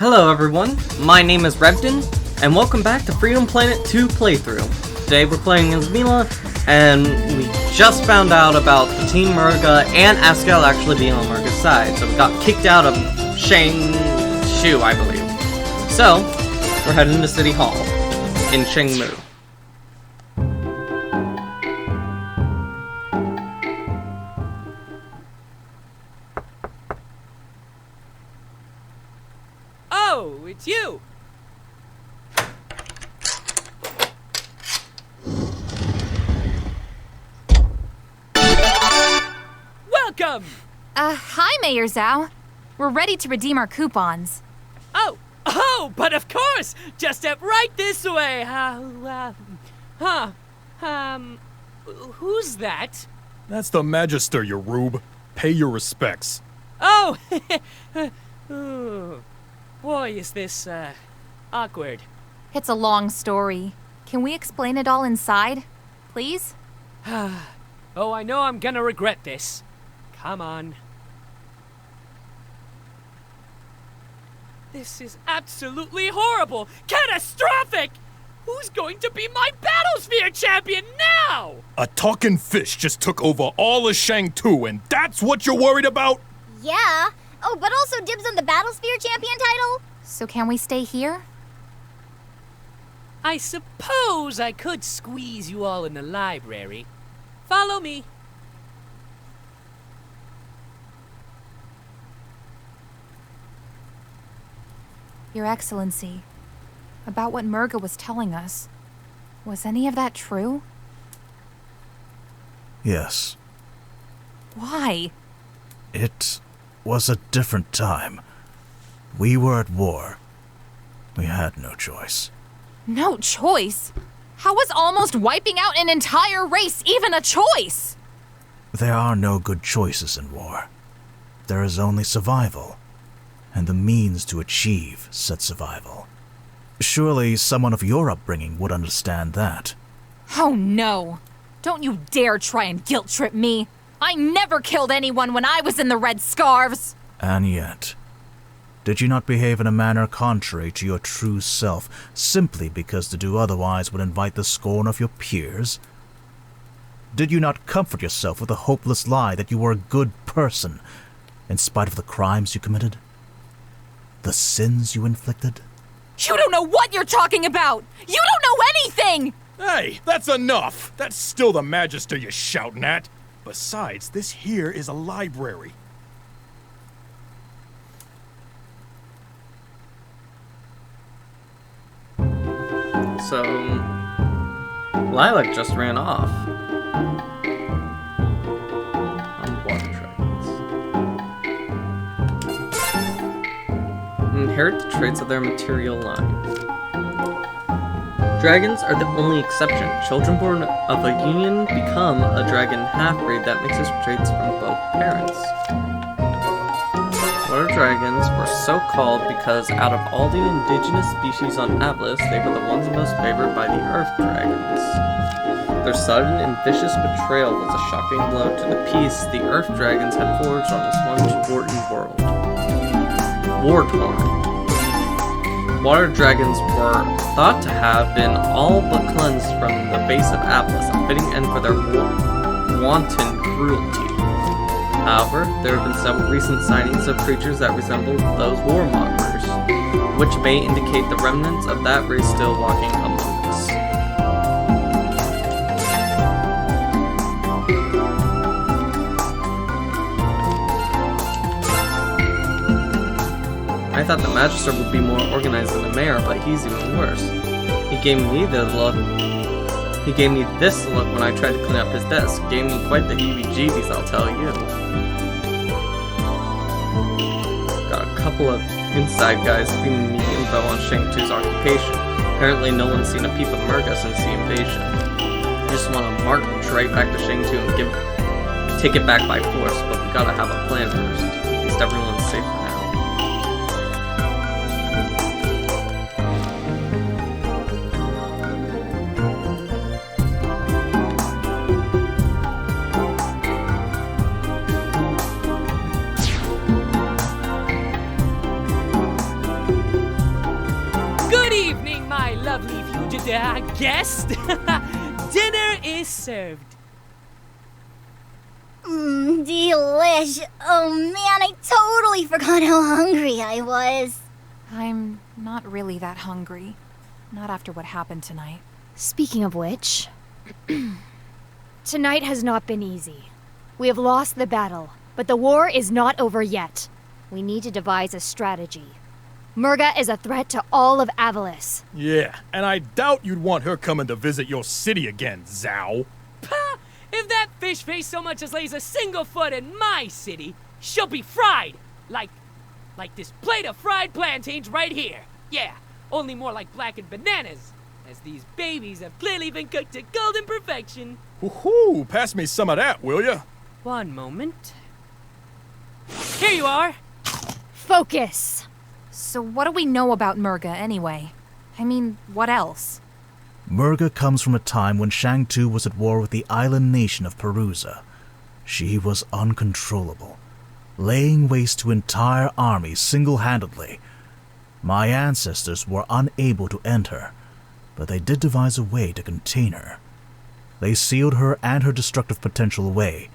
Hello everyone, my name is Revden, and welcome back to Freedom Planet 2 playthrough. Today we're playing as Milla, and we just found out about the Team Murga and Askel actually being on Murga's side, so we got kicked out of Shangshu, I believe. So, we're heading to City Hall in Shangmu. Oh, it's you! Welcome! Hi, Mayor Zhao. We're ready to redeem our coupons. Oh, but of course! Just step right this way! Who's that? That's the Magister, you rube. Pay your respects. Oh! Ooh. Boy, is this, awkward. It's a long story. Can we explain it all inside, please? Oh, I know I'm gonna regret this. Come on. This is absolutely horrible! Catastrophic! Who's going to be my Battlesphere champion now? A talking fish just took over all of Shang-Tu, and that's what you're worried about? Yeah. Oh, but also dibs on the Battlesphere champion title? So can we stay here? I suppose I could squeeze you all in the library. Follow me. Your Excellency, about what Murga was telling us, was any of that true? Yes. Why? It was a different time. We were at war. We had no choice. No choice? How was almost wiping out an entire race even a choice? There are no good choices in war. There is only survival, and the means to achieve said survival. Surely someone of your upbringing would understand that. Oh no! Don't you dare try and guilt-trip me! I never killed anyone when I was in the Red Scarves! And yet, did you not behave in a manner contrary to your true self simply because to do otherwise would invite the scorn of your peers? Did you not comfort yourself with the hopeless lie that you were a good person, in spite of the crimes you committed? The sins you inflicted? You don't know what you're talking about! You don't know anything! Hey, that's enough! That's still the Magister you're shouting at. Besides, this here is a library. So, Lilac just ran off. On water dragons. Inherit the traits of their material line. Dragons are the only exception. Children born of a union become a dragon half-breed that mixes traits from both parents. Water dragons were so called because out of all the indigenous species on Atlas, they were the ones most favored by the earth dragons. Their sudden and vicious betrayal was a shocking blow to the peace the earth dragons had forged on this once important world. War-torn. Water dragons were thought to have been all but cleansed from the face of Atlas, a fitting end for their wanton cruelty. However, there have been several recent sightings of creatures that resemble those warmongers, which may indicate the remnants of that race still walking among us. I thought the Magister would be more organized than the Mayor, but he's even worse. He gave me this look when I tried to clean up his desk. Gave me quite the heebie-jeebies, I'll tell you. Got a couple of inside guys feeding me info on Shang-Tu's occupation. Apparently no one's seen a peep of Murga since the invasion. I just want to march right back to Shang-Tu and take it back by force, but we gotta have a plan first. At least everyone's safe for now. guest. Dinner is served. Delish. Oh man, I totally forgot how hungry I was. I'm not really that hungry. Not after what happened tonight. Speaking of which, tonight has not been easy. We have lost the battle, but the war is not over yet. We need to devise a strategy. Murga is a threat to all of Avalis. Yeah, and I doubt you'd want her coming to visit your city again, Zhao. Pah! If that fish face so much as lays a single foot in my city, she'll be fried. Like this plate of fried plantains right here. Yeah, only more like blackened bananas, as these babies have clearly been cooked to golden perfection. Woohoo! Pass me some of that, will ya? One moment. Here you are. Focus! So what do we know about Murga anyway? I mean, what else? Murga comes from a time when Shang-Tu was at war with the island nation of Perusa. She was uncontrollable, laying waste to entire armies single-handedly. My ancestors were unable to end her, but they did devise a way to contain her. They sealed her and her destructive potential away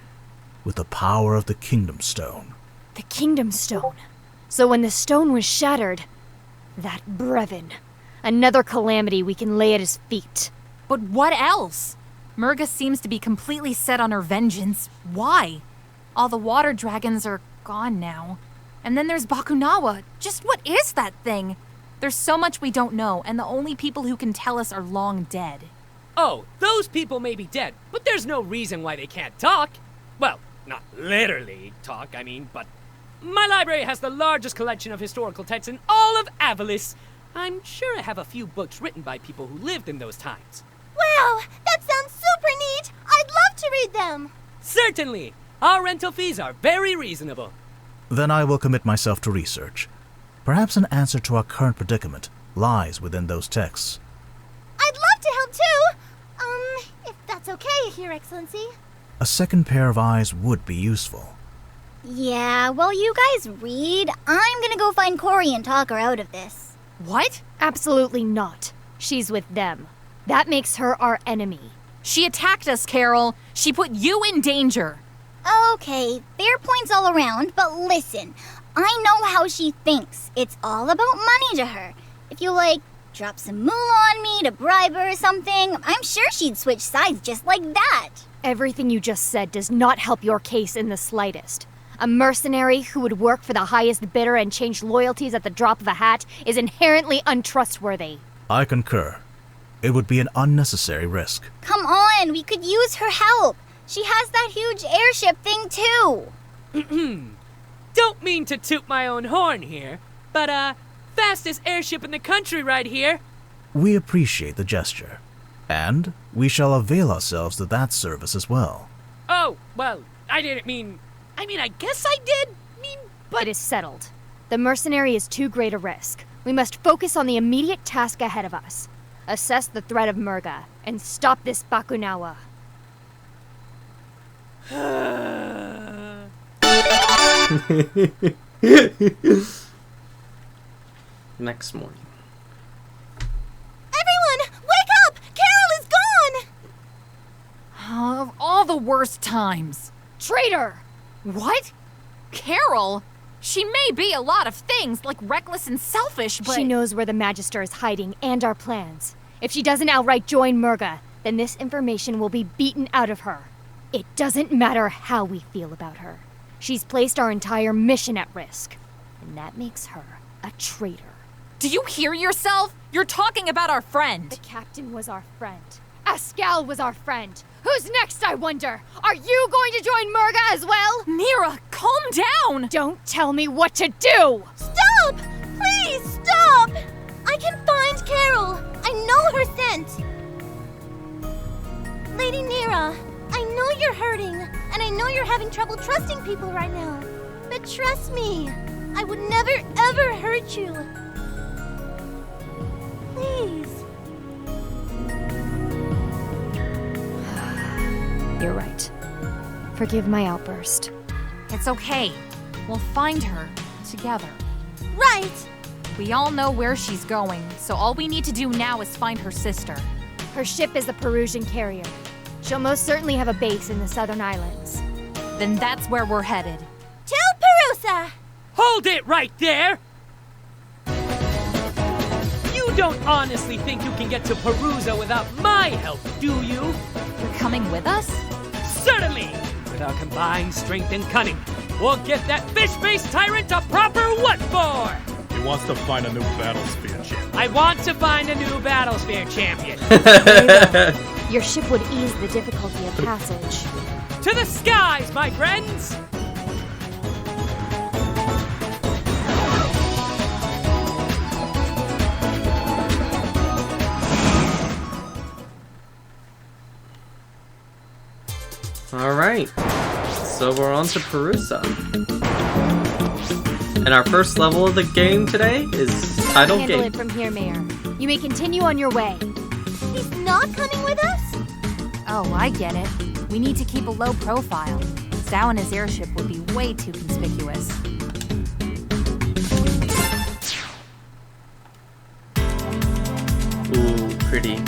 with the power of the Kingdom Stone. The Kingdom Stone. So when the stone was shattered, that Brevin, another calamity we can lay at his feet. But what else? Murga seems to be completely set on her vengeance. Why? All the water dragons are gone now. And then there's Bakunawa. Just what is that thing? There's so much we don't know, and the only people who can tell us are long dead. Oh, those people may be dead, but there's no reason why they can't talk. Well, not literally talk, I mean, but my library has the largest collection of historical texts in all of Avalis. I'm sure I have a few books written by people who lived in those times. Wow, that sounds super neat. I'd love to read them. Certainly. Our rental fees are very reasonable. Then I will commit myself to research. Perhaps an answer to our current predicament lies within those texts. I'd love to help too. If that's okay, Your Excellency. A second pair of eyes would be useful. Yeah, while you guys read, I'm gonna go find Corey and talk her out of this. What? Absolutely not. She's with them. That makes her our enemy. She attacked us, Carol. She put you in danger. Okay, fair points all around, but listen, I know how she thinks. It's all about money to her. If you, drop some moolah on me to bribe her or something, I'm sure she'd switch sides just like that. Everything you just said does not help your case in the slightest. A mercenary who would work for the highest bidder and change loyalties at the drop of a hat is inherently untrustworthy. I concur. It would be an unnecessary risk. Come on, we could use her help. She has that huge airship thing too. Don't mean to toot my own horn here, but fastest airship in the country right here. We appreciate the gesture, and we shall avail ourselves of that service as well. Oh, well, I didn't mean... I guess I did but... It is settled. The mercenary is too great a risk. We must focus on the immediate task ahead of us. Assess the threat of Murga, and stop this Bakunawa. Next morning. Everyone, wake up! Carol is gone! Of all the worst times. Traitor! What? Carol? She may be a lot of things, like reckless and selfish, but... She knows where the Magister is hiding and our plans. If she doesn't outright join Murga, then this information will be beaten out of her. It doesn't matter how we feel about her. She's placed our entire mission at risk. And that makes her a traitor. Do you hear yourself? You're talking about our friend. The captain was our friend. Ascal was our friend. Who's next, I wonder? Are you going to join Murga as well? Mira, calm down! Don't tell me what to do! Stop! Please, stop! I can find Carol. I know her scent. Lady Nira, I know you're hurting, and I know you're having trouble trusting people right now. But trust me, I would never, ever hurt you. Please. You're right. Forgive my outburst. It's okay. We'll find her together. Right. We all know where she's going, so all we need to do now is find her sister. Her ship is a Perusian carrier. She'll most certainly have a base in the southern islands. Then that's where we're headed. To Perusa! Hold it right there! You don't honestly think you can get to Perusa without my help, do you? You're coming with us? Certainly! With our combined strength and cunning, we'll get that fish-faced tyrant a proper what for? He wants to find a new battlesphere champion. I want to find a new Battlesphere champion. Your ship would ease the difficulty of passage. To the skies, my friends! Alright, so we're on to Perusa. And our first level of the game today is Tidal Handle Gate. it from here, Mayor. You may continue on your way. He's not coming with us? Oh, I get it. We need to keep a low profile. Zhao and his airship would be way too conspicuous. Ooh, pretty.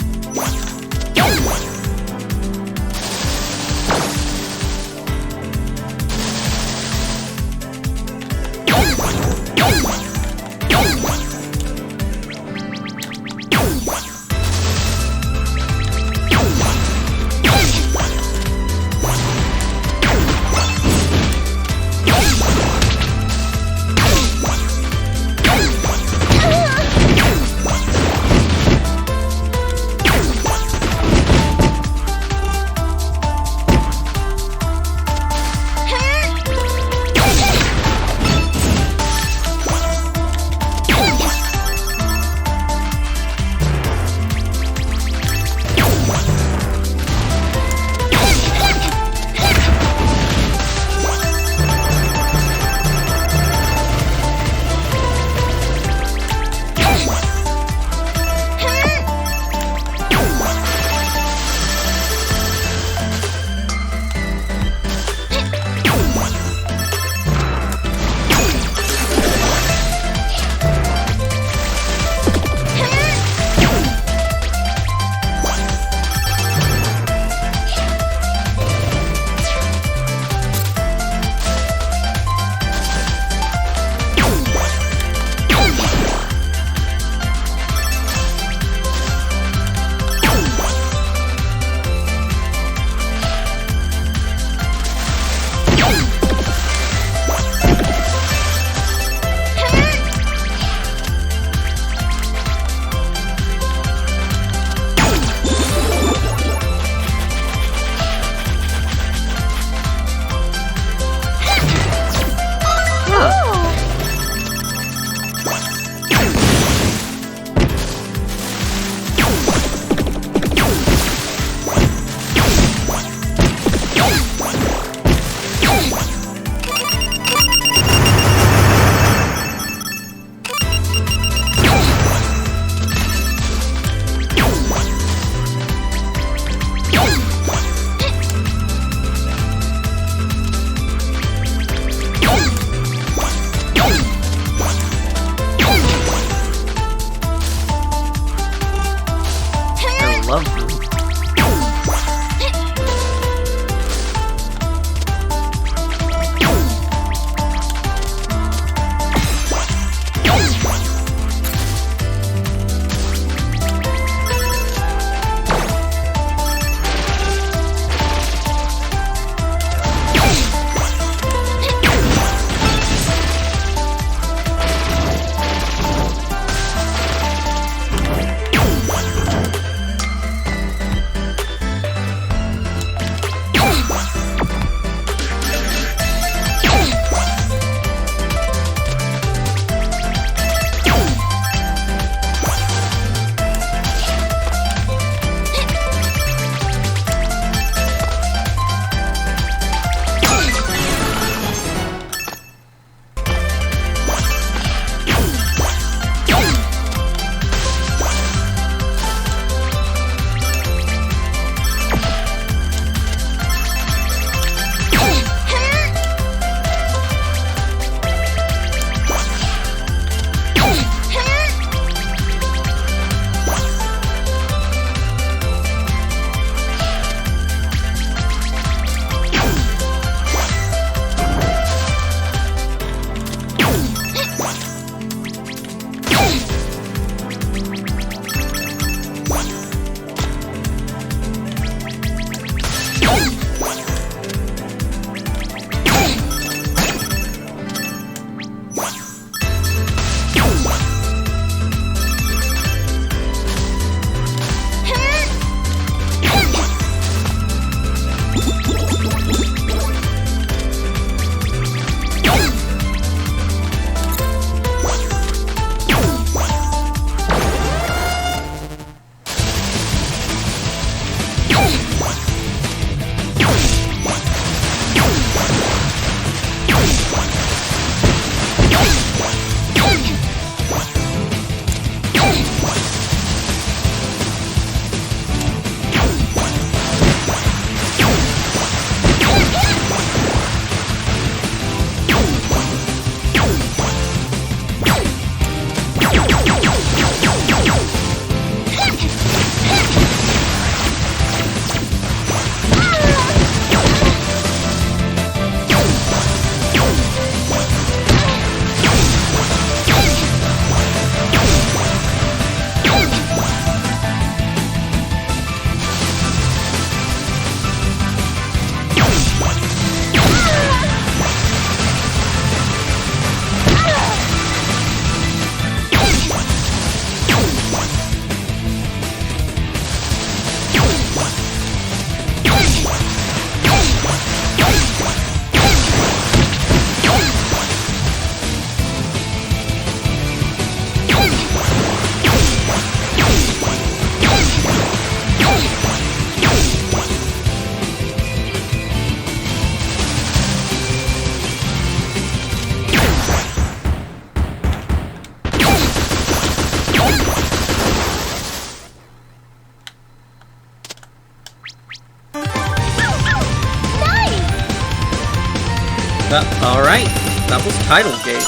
Alright, that was Tidal Gate.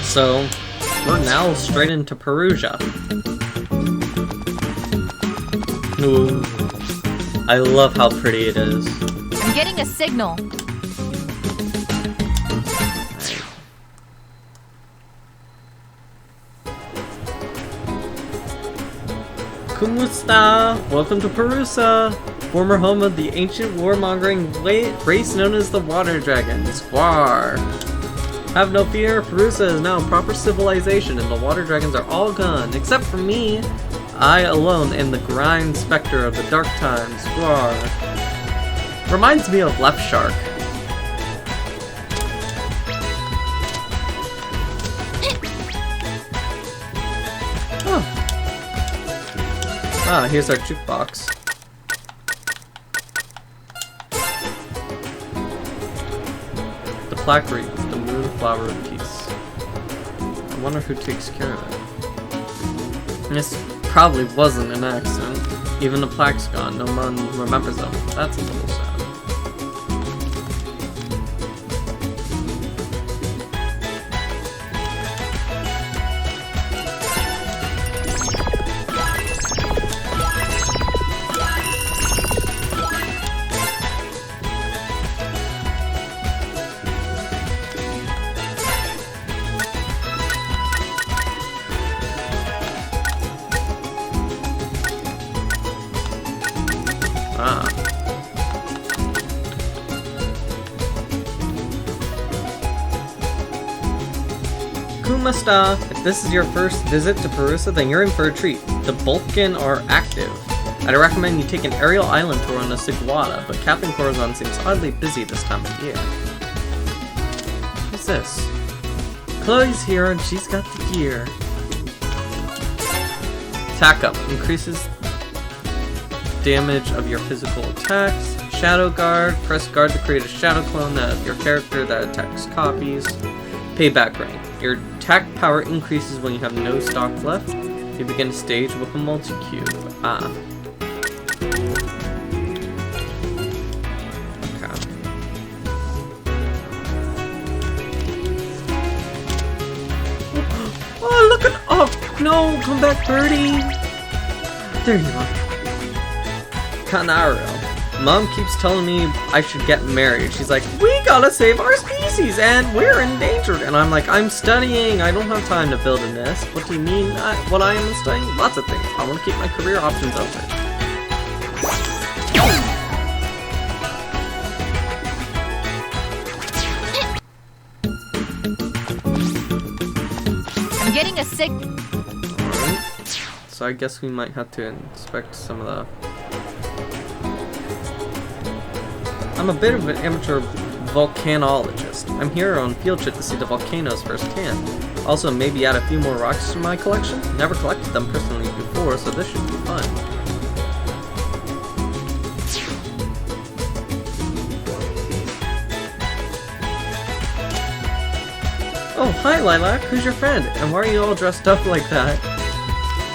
So, we're now straight into Perugia. Ooh, I love how pretty it is. I'm getting a signal. Kumusta? Welcome to Perusa, former home of the ancient warmongering race known as the Water Dragons. Gwar! Have no fear, Perusa is now a proper civilization and the Water Dragons are all gone, except for me. I alone am the grind specter of the dark times. Gwar! Reminds me of Left Shark. Oh. Ah, here's our jukebox. The plaque reads, the moon flower of peace. I wonder who takes care of it. This probably wasn't an accident. Even the plaque's gone, no one remembers them. That's a little sad. Ah. Kumasta! If this is your first visit to Perusa, then you're in for a treat. The Bulkin are active. I'd recommend you take an aerial island tour on the Siguata, but Captain Corazon seems oddly busy this time of year. What's this? Chloe's here and she's got the gear. Attack up. Increases damage of your physical attacks. Shadow Guard. Press guard to create a shadow clone of your character that attacks copies. Payback rank. Your attack power increases when you have no stock left. You begin a stage with a multi-cube. Ah. Okay. Oh, look at... Oh, no! Come back, birdie! There you are. Canario. Mom keeps telling me I should get married. She's like, we gotta save our species and we're endangered. And I'm like, I'm studying. I don't have time to build a nest. What do you mean what I am studying? Lots of things. I want to keep my career options open. I'm getting a signal. Alright. So I guess we might have to inspect some of the... I'm a bit of an amateur volcanologist. I'm here on field trip to see the volcanoes firsthand. Also, maybe add a few more rocks to my collection. Never collected them personally before, so this should be fun. Oh, hi Lilac, who's your friend? And why are you all dressed up like that?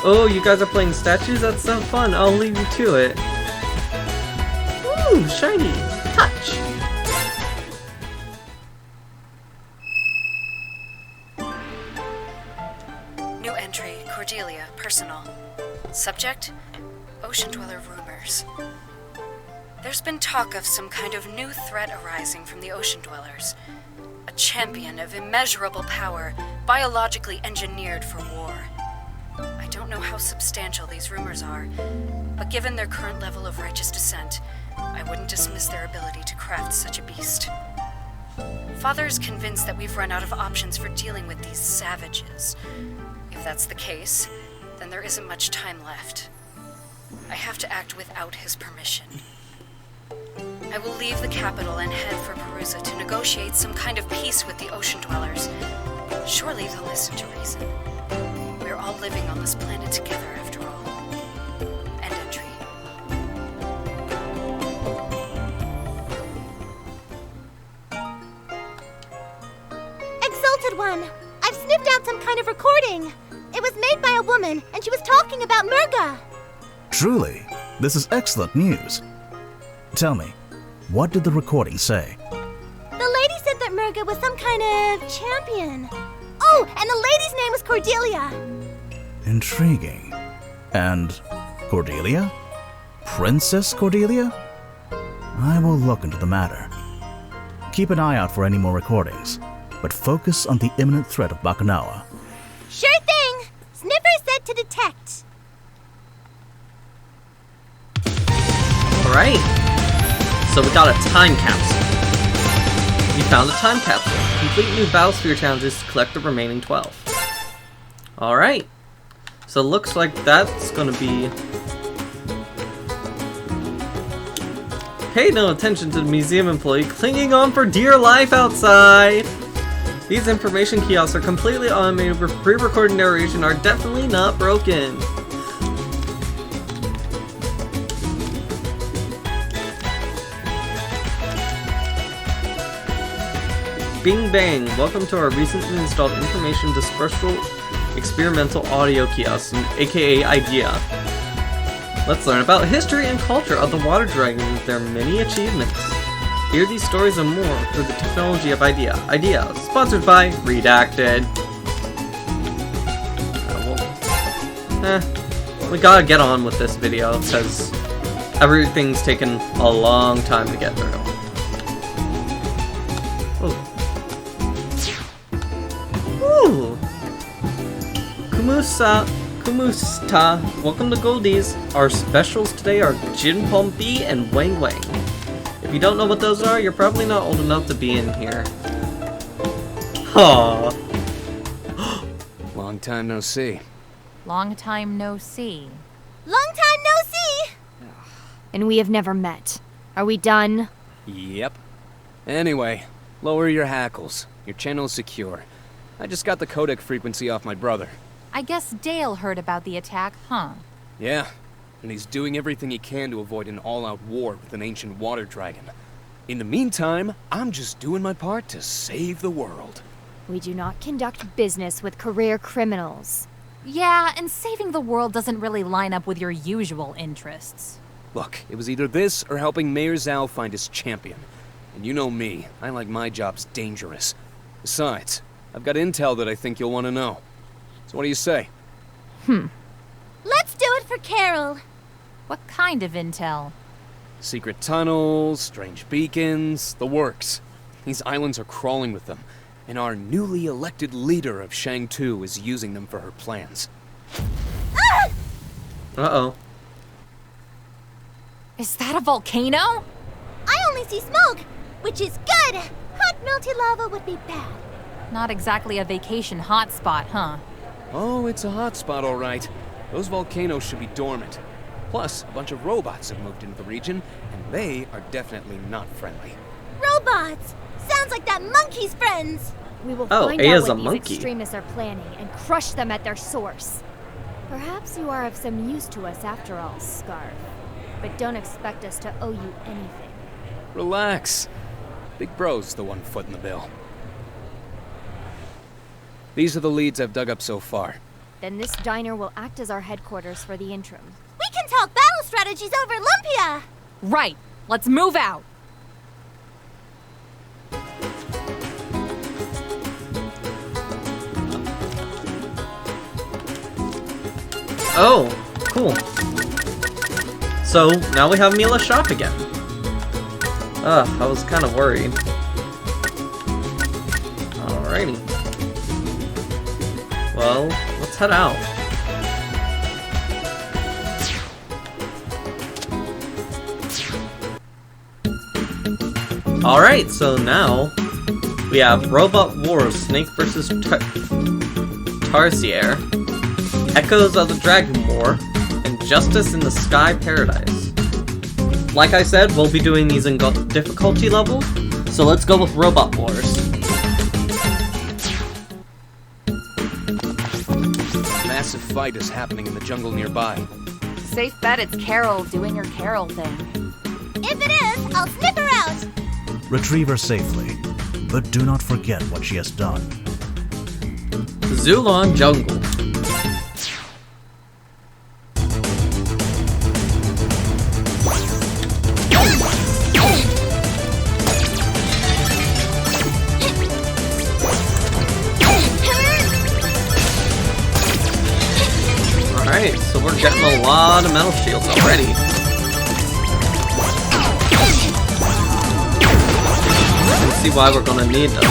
Oh, you guys are playing statues? That's so fun, I'll leave you to it. Ooh, shiny! Touch! New entry, Cordelia, personal. Subject, Ocean Dweller rumors. There's been talk of some kind of new threat arising from the Ocean Dwellers. A champion of immeasurable power, biologically engineered for war. I don't know how substantial these rumors are, but given their current level of righteous descent, I wouldn't dismiss their ability to craft such a beast. Father is convinced that we've run out of options for dealing with these savages. If that's the case, then there isn't much time left. I have to act without his permission. I will leave the capital and head for Perusa to negotiate some kind of peace with the Ocean Dwellers. Surely they'll listen to reason. We're all living on this planet together, after all. End entry. Exalted One! I've sniffed out some kind of recording. It was made by a woman, and she was talking about Murga. Truly, this is excellent news. Tell me, what did the recording say? The lady said Murga was some kind of champion. Oh, and the lady's name was Cordelia. Intriguing. And Cordelia? Princess Cordelia? I will look into the matter. Keep an eye out for any more recordings, but focus on the imminent threat of Bakunawa. Sure thing. Sniffer said to detect. Alright. So we got a time capsule. We found a time capsule. Complete new Battlesphere challenges to collect the remaining 12. Alright. So it looks like that's gonna be... Pay no attention to the museum employee clinging on for dear life outside! These information kiosks are completely automated with pre-recorded narration, are definitely not broken. Bing bang! Welcome to our recently installed information dispersal experimental audio kiosk, aka IDEA. Let's learn about history and culture of the water dragon and their many achievements. Hear these stories and more through the technology of IDEA. IDEA, sponsored by Redacted. We gotta get on with this video, because everything's taken a long time to get through. Ooh. Kumusta, welcome to Goldies. Our specials today are Jin Pompi and Wang Wang. If you don't know what those are, you're probably not old enough to be in here. Aww. Long time no see. Long time no see. Long time no see. And we have never met. Are we done? Yep. Anyway, lower your hackles. Your channel's secure. I just got the codec frequency off my brother. I guess Dale heard about the attack, huh? Yeah, and he's doing everything he can to avoid an all-out war with an ancient water dragon. In the meantime, I'm just doing my part to save the world. We do not conduct business with career criminals. Yeah, and saving the world doesn't really line up with your usual interests. Look, it was either this or helping Mayor Zhao find his champion. And you know me, I like my jobs dangerous. Besides, I've got intel that I think you'll want to know. So what do you say? Let's do it for Carol. What kind of intel? Secret tunnels, strange beacons, the works. These islands are crawling with them, and our newly elected leader of Shang-Tu is using them for her plans. Uh-oh. Is that a volcano? I only see smoke, which is good. Hot, melty lava would be bad. Not exactly a vacation hotspot, huh? Oh, it's a hotspot, all right. Those volcanoes should be dormant. Plus, a bunch of robots have moved into the region, and they are definitely not friendly. Robots! Sounds like that monkey's friends. We will Oh, find Aya's out a what these monkey. extremists are planning and crush them at their source. Perhaps you are of some use to us after all, Scarf. But don't expect us to owe you anything. Relax. Big Bro's the one footing the bill. These are the leads I've dug up so far. Then this diner will act as our headquarters for the interim. We can talk battle strategies over Olympia. Right. Let's move out. Oh, cool. So, now we have Milla shop again. I was kind of worried. Alrighty. Well, let's head out. Alright, so now we have Robot Wars, Snake vs. Tarsier, Echoes of the Dragon War, and Justice in the Sky Paradise. Like I said, we'll be doing these in difficulty levels, so let's go with Robot Wars. Massive fight is happening in the jungle nearby. Safe bet it's Carol doing her Carol thing. If it is, I'll snip her out. Retrieve her safely, but do not forget what she has done. Zulon Jungle. we're getting a lot of metal shields already. You can see why we're gonna need them.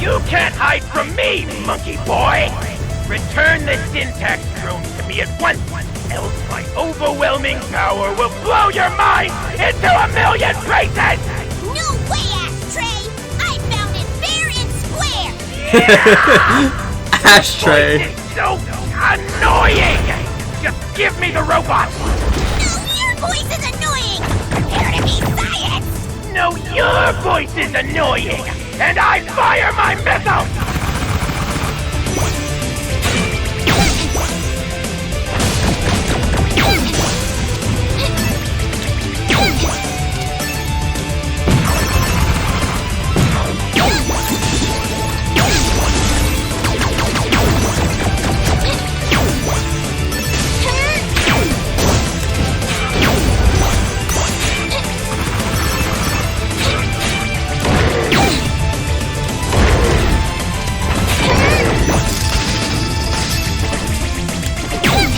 You can't hide from me, monkey boy! Return the syntax drone to me at once, else my overwhelming power will blow your mind into a million pieces! No way, Ashtray! I found it fair and square! Ashtray! This voice is so annoying! Just give me the robot! No, your voice is annoying! Prepare to be science! No, your voice is annoying! And I fire my missiles!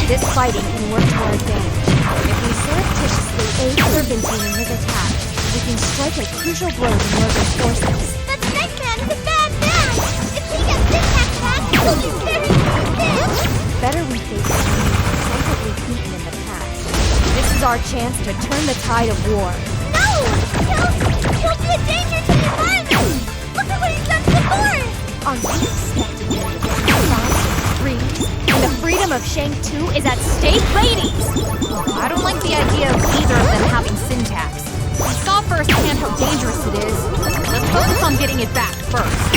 This fighting can work to our advantage. If we surreptitiously aid Serpentine in his attack, we can strike a crucial blow to Murga's forces. But Snake Man is a bad man! If he gets syntax back, he'll be very pissed! Better we face the enemy excessively beaten in the past. This is our chance to turn the tide of war. No! He'll be a danger to the environment! Look at what he's done before! Are you expecting him to get fast, freeze, and the freedom of Shang 2 is at stake, ladies? I don't like the idea of either of them having syntax. We saw firsthand how dangerous it is. Let's focus on getting it back first.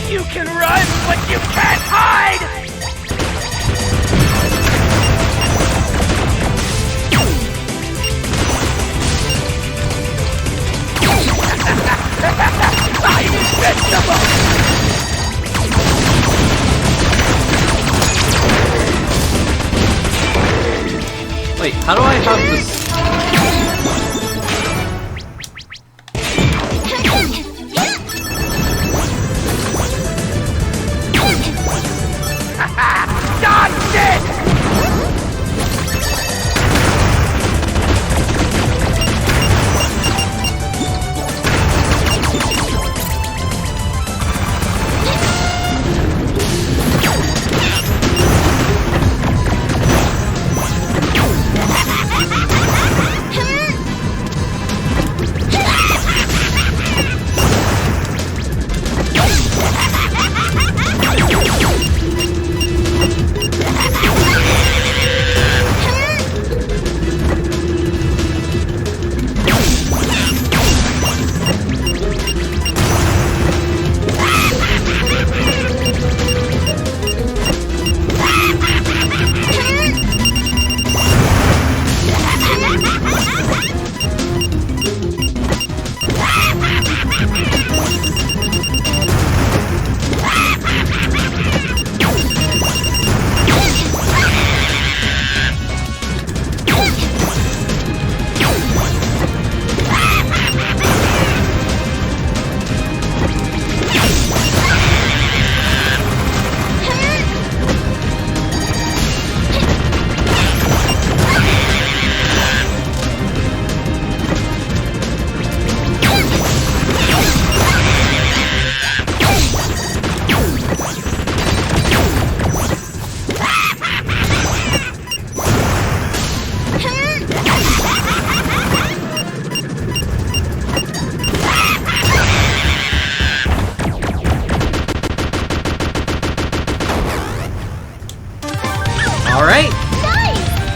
You can run, but you can't hide! I'm invincible! Wait, how do I have this? Dodged it!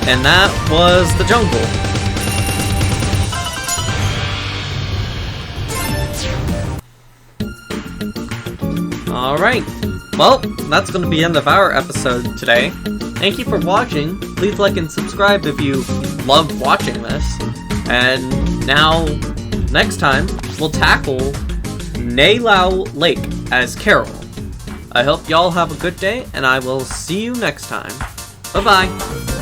And that was the jungle. Alright, well, that's going to be the end of our episode today. Thank you for watching. Please like and subscribe if you loved watching this. And now, next time, we'll tackle Nailau Lake as Carol. I hope y'all have a good day, and I will see you next time. Bye-bye.